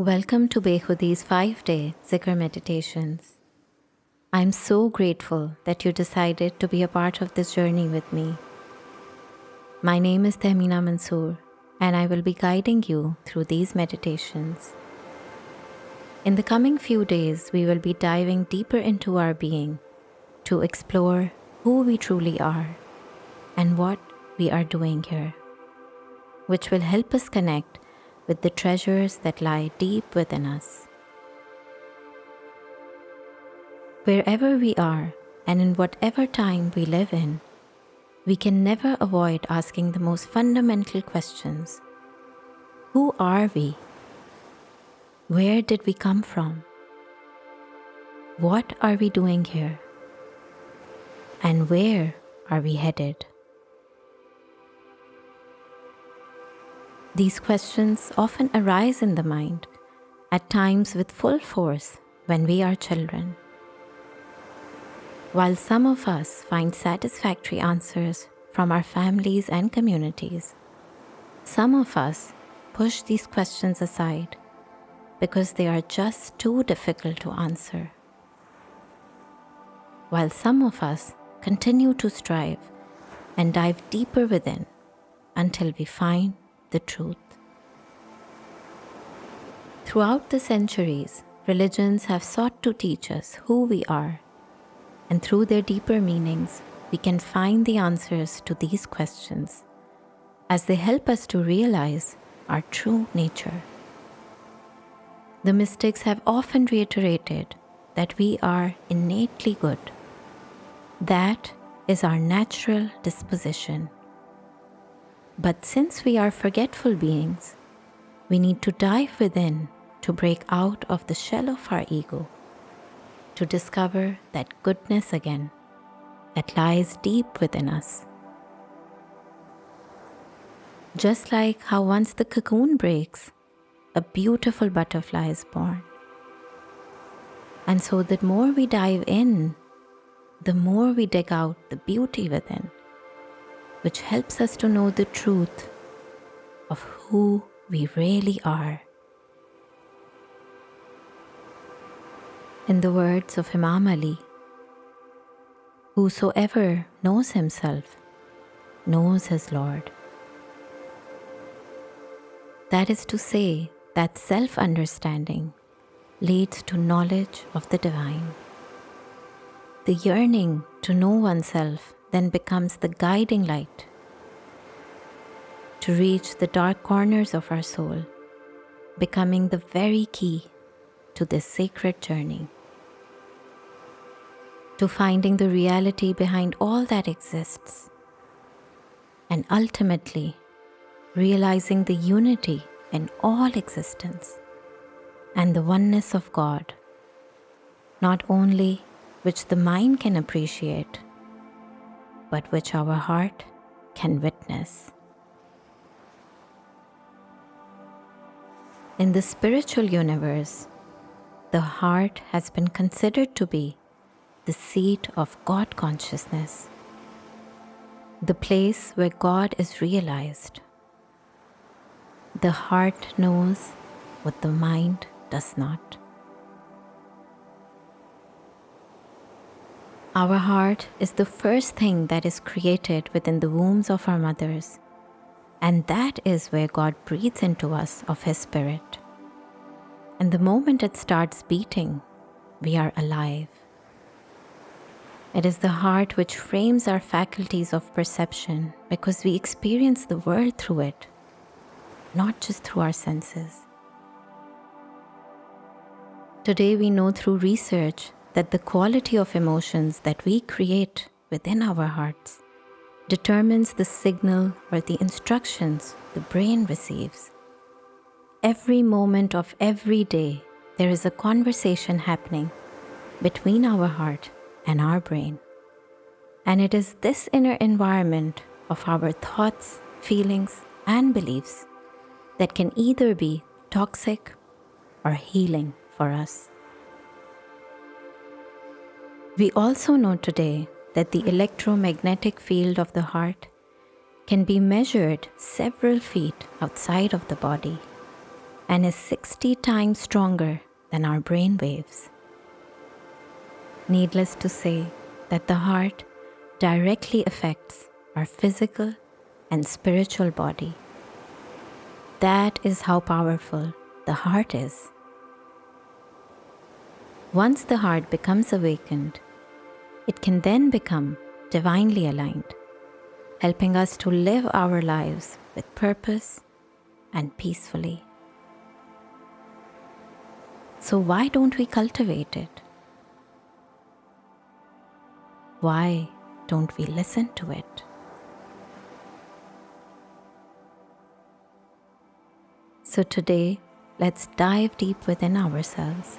Welcome to Behudi's 5-day Zikr Meditations. I'm so grateful that you decided to be a part of this journey with me. My name is Tehmina Mansoor, and I will be guiding you through these meditations. In the coming few days, we will be diving deeper into our being to explore who we truly are and what we are doing here, which will help us connect with the treasures that lie deep within us. Wherever we are and in whatever time we live in, we can never avoid asking the most fundamental questions. Who are we? Where did we come from? What are we doing here? And where are we headed? These questions often arise in the mind, at times with full force when we are children. While some of us find satisfactory answers from our families and communities, some of us push these questions aside because they are just too difficult to answer. While some of us continue to strive and dive deeper within until we find the truth. Throughout the centuries, religions have sought to teach us who we are, and through their deeper meanings, we can find the answers to these questions as they help us to realize our true nature. The mystics have often reiterated that we are innately good. That is our natural disposition. But since we are forgetful beings, we need to dive within to break out of the shell of our ego, to discover that goodness again that lies deep within us. Just like how once the cocoon breaks, a beautiful butterfly is born. And so the more we dive in, the more we dig out the beauty within, which helps us to know the truth of who we really are. In the words of Imam Ali, whosoever knows himself knows his Lord. That is to say that self-understanding leads to knowledge of the divine. The yearning to know oneself then becomes the guiding light to reach the dark corners of our soul, becoming the very key to this sacred journey, to finding the reality behind all that exists, and ultimately realizing the unity in all existence and the oneness of God, not only which the mind can appreciate, but which our heart can witness. In the spiritual universe, the heart has been considered to be the seat of God consciousness, the place where God is realized. The heart knows what the mind does not. Our heart is the first thing that is created within the wombs of our mothers, and that is where God breathes into us of His Spirit. And the moment it starts beating, we are alive. It is the heart which frames our faculties of perception because we experience the world through it, not just through our senses. Today we know through research that the quality of emotions that we create within our hearts determines the signal or the instructions the brain receives. Every moment of every day, there is a conversation happening between our heart and our brain. And it is this inner environment of our thoughts, feelings, and beliefs that can either be toxic or healing for us. We also know today that the electromagnetic field of the heart can be measured several feet outside of the body, and is 60 times stronger than our brain waves. Needless to say that the heart directly affects our physical and spiritual body. That is how powerful the heart is. Once the heart becomes awakened, it can then become divinely aligned, helping us to live our lives with purpose and peacefully. So why don't we cultivate it? Why don't we listen to it? So today, let's dive deep within ourselves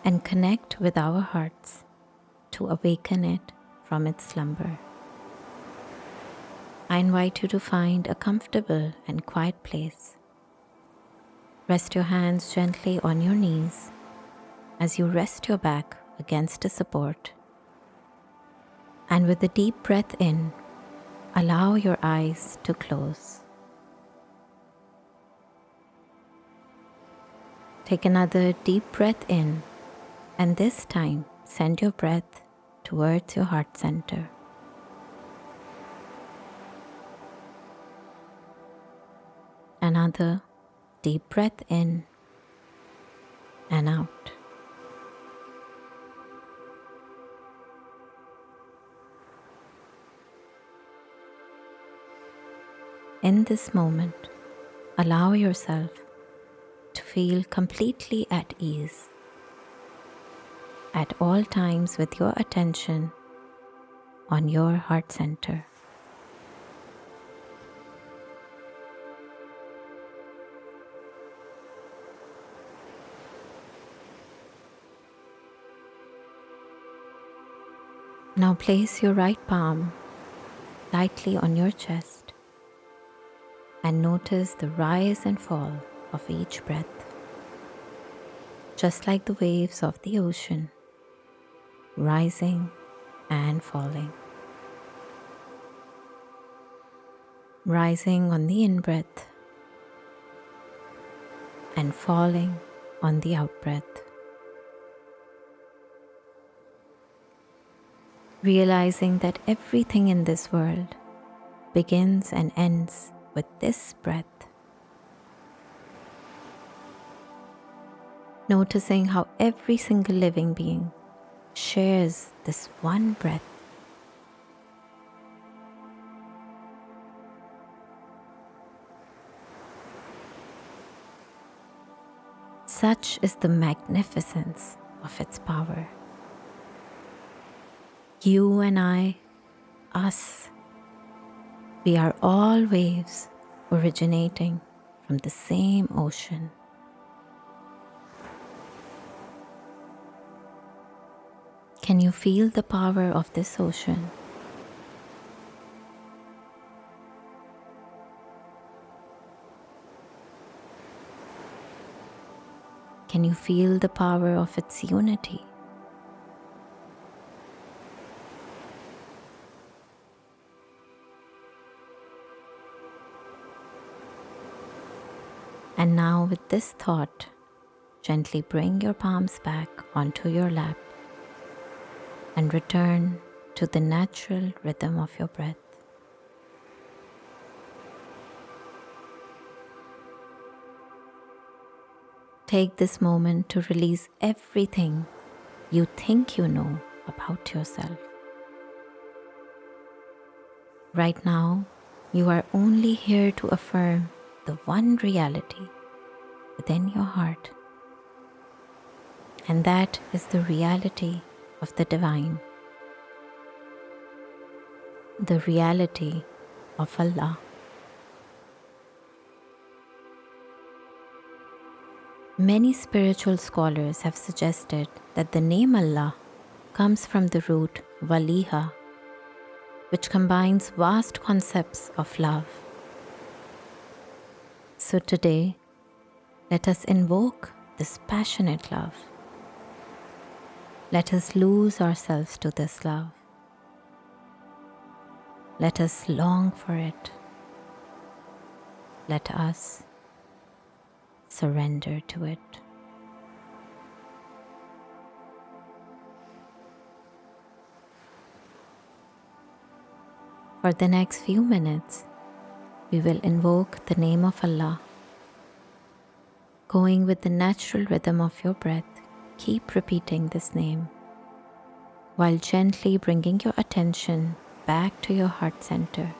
and connect with our hearts to awaken it from its slumber. I invite you to find a comfortable and quiet place. Rest your hands gently on your knees as you rest your back against a support. And with a deep breath in, allow your eyes to close. Take another deep breath in, and this time send your breath towards your heart center. Another deep breath in and out. In this moment, allow yourself to feel completely at ease at all times with your attention on your heart center. Now place your right palm lightly on your chest and notice the rise and fall of each breath, just like the waves of the ocean, rising and falling. Rising on the in-breath and falling on the out-breath. Realizing that everything in this world begins and ends with this breath. Noticing how every single living being shares this one breath. Such is the magnificence of its power. You and I, us, we are all waves originating from the same ocean. Can you feel the power of this ocean? Can you feel the power of its unity? And now with this thought, gently bring your palms back onto your lap and return to the natural rhythm of your breath. Take this moment to release everything you think you know about yourself. Right now, you are only here to affirm the one reality within your heart, and that is the reality of the divine, the reality of Allah. Many spiritual scholars have suggested that the name Allah comes from the root waliha, which combines vast concepts of love. So today, let us invoke this passionate love. Let us lose ourselves to this love. Let us long for it. Let us surrender to it. For the next few minutes, we will invoke the name of Allah. Going with the natural rhythm of your breath, keep repeating this name, while gently bringing your attention back to your heart center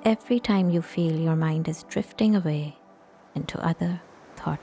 every time you feel your mind is drifting away into other thoughts.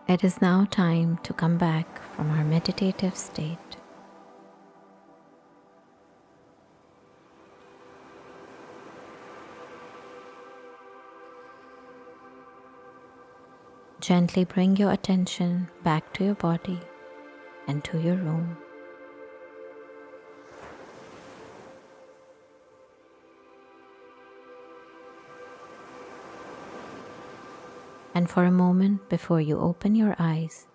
It is now time to come back from our meditative state. Gently bring your attention back to your body and to your room. And for a moment before you open your eyes,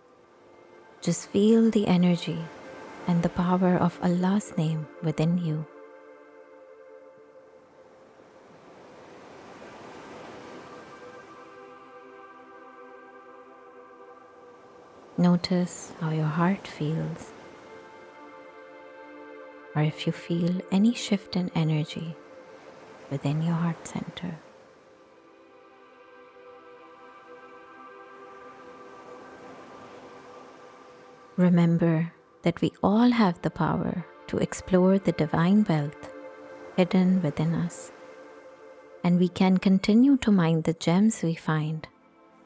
just feel the energy and the power of Allah's name within you. Notice how your heart feels, or if you feel any shift in energy within your heart center. Remember that we all have the power to explore the divine wealth hidden within us, and we can continue to mine the gems we find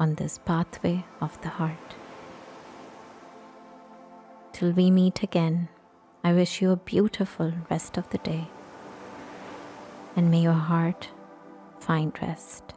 on this pathway of the heart. Till we meet again, I wish you a beautiful rest of the day, and may your heart find rest.